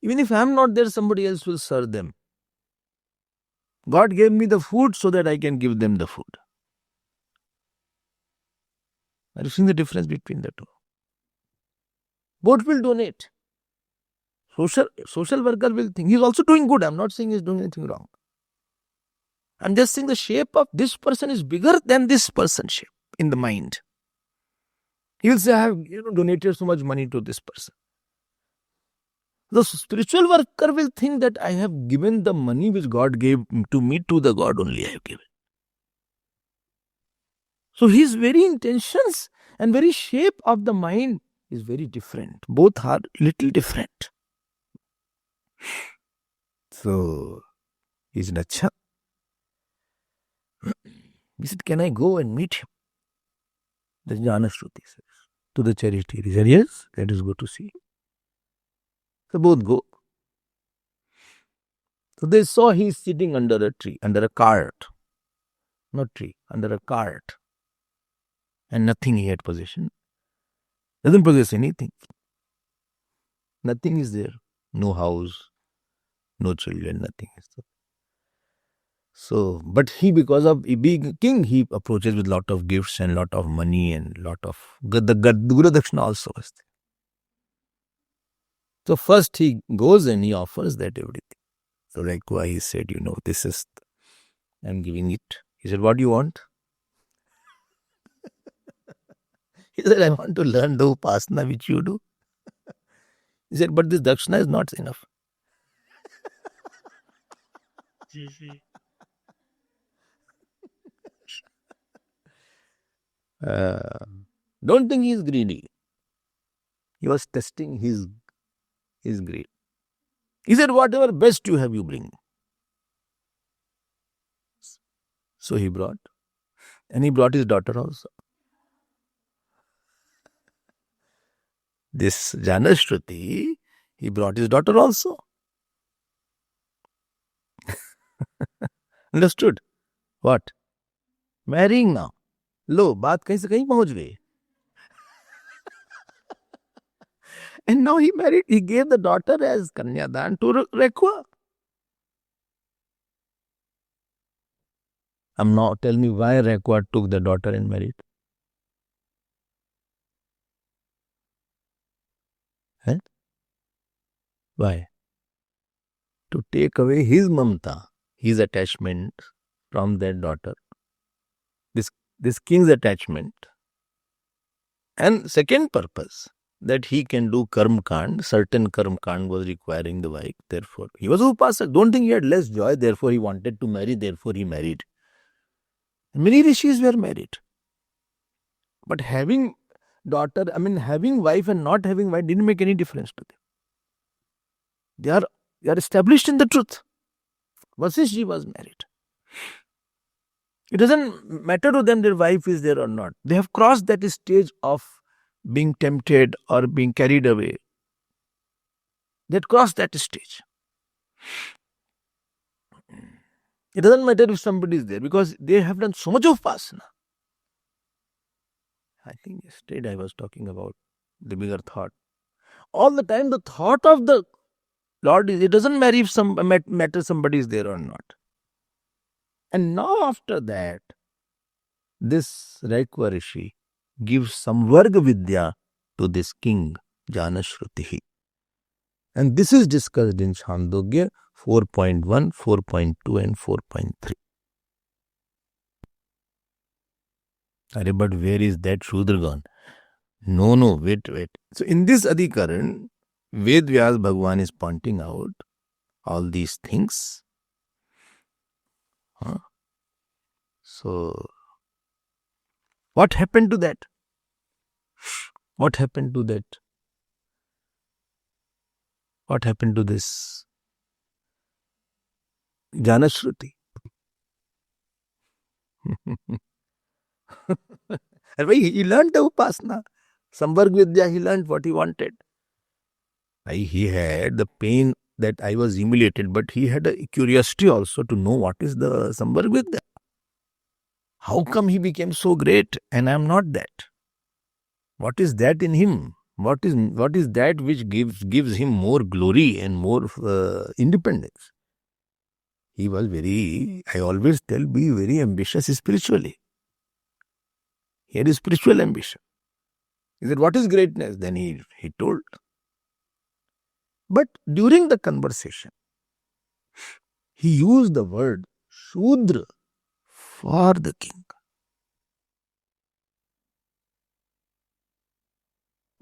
even if I am not there, somebody else will serve them. God gave me the food so that I can give them the food. Are you seeing the difference between the two? Both will donate. Social worker will think he is also doing good. I am not saying he is doing anything wrong. I am just saying the shape of this person is bigger than this person's shape in the mind. He will say, I have donated so much money to this person. The spiritual worker will think that I have given the money which God gave to me to the God only I have given. So his very intentions and very shape of the mind is very different. Both are little different. So he said, Acha. He said, can I go and meet him? The Janashruti says to the charioteer. He said, yes, let us go to see him. So both go. So they saw he is sitting under a tree, under a cart. Not tree, under a cart. And nothing he had possession. Doesn't possess anything. Nothing is there. No house, no children, nothing is there. So, but he, because of being a king, he approaches with lot of gifts and lot of money and lot of the Guru Dakshina also was there. So first he goes and he offers that everything. So like why he said, this is, I'm giving it. He said, what do you want? He said, I want to learn the upasana which you do. He said, but this dakshina is not enough. Don't think he is greedy. He was testing his greed. He said, whatever best you have, you bring. So he brought. And he brought his daughter also. This Janashruti, he brought his daughter also. Understood? What? Marrying now. लो बात कहीं से कहीं पहुंच गई. And now he married, he gave the daughter as Kanyadan to Rekhua. Now tell me why Rekhua took the daughter and married. Huh? Why? To take away his mamta, his attachment from that daughter. This king's attachment. And second purpose, that he can do karma kand. Certain karma kand was requiring the wife. Therefore, he was upasak. Don't think he had less joy. Therefore, he wanted to marry. Therefore, he married. Many rishis were married. But having daughter, having wife and not having wife didn't make any difference to them. They are established in the truth. Vasishji was married. It doesn't matter to them their wife is there or not. They have crossed that stage of being tempted or being carried away. They had crossed that stage. It doesn't matter if somebody is there because they have done so much of upasana. I think yesterday I was talking about the bigger thought. All the time the thought of the Lord is, it doesn't matter if matter somebody is there or not. And now after that, this Rekhua Rishi gives some Varga Vidya to this king, Janashruti. And this is discussed in Chandogya 4.1, 4.2 and 4.3. But where is that Shudra gone? No, wait. So in this Adhikaran, Ved Vyas Bhagwan is pointing out all these things. So, what happened to that? What happened to that? What happened to this Janashruti? He learned the upasana. Samvarg Vidya, he learned what he wanted. He had the pain that I was humiliated, but he had a curiosity also to know what is the Samvarg Vidya. How come he became so great and I am not that? What is that in him? What is that which gives him more glory and more independence? He was I always tell, be very ambitious spiritually. He had a spiritual ambition. He said, what is greatness? Then he told. But during the conversation, he used the word Shudra for the king.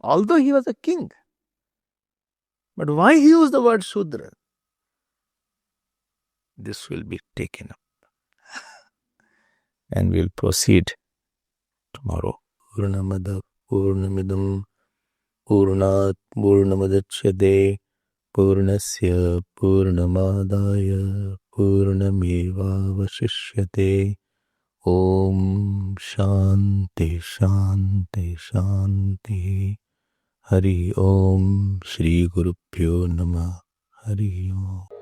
Although he was a king. But why he used the word Shudra? This will be taken up. And we'll proceed tomorrow. Purnamada Purnamidam Purnat Purnamadachyate Purnasya Purnamadaya Purnameva Vasishyate. Om Shanti Shanti Shanti. Hari Om Shri Gurubhyo Namah. Hari Om.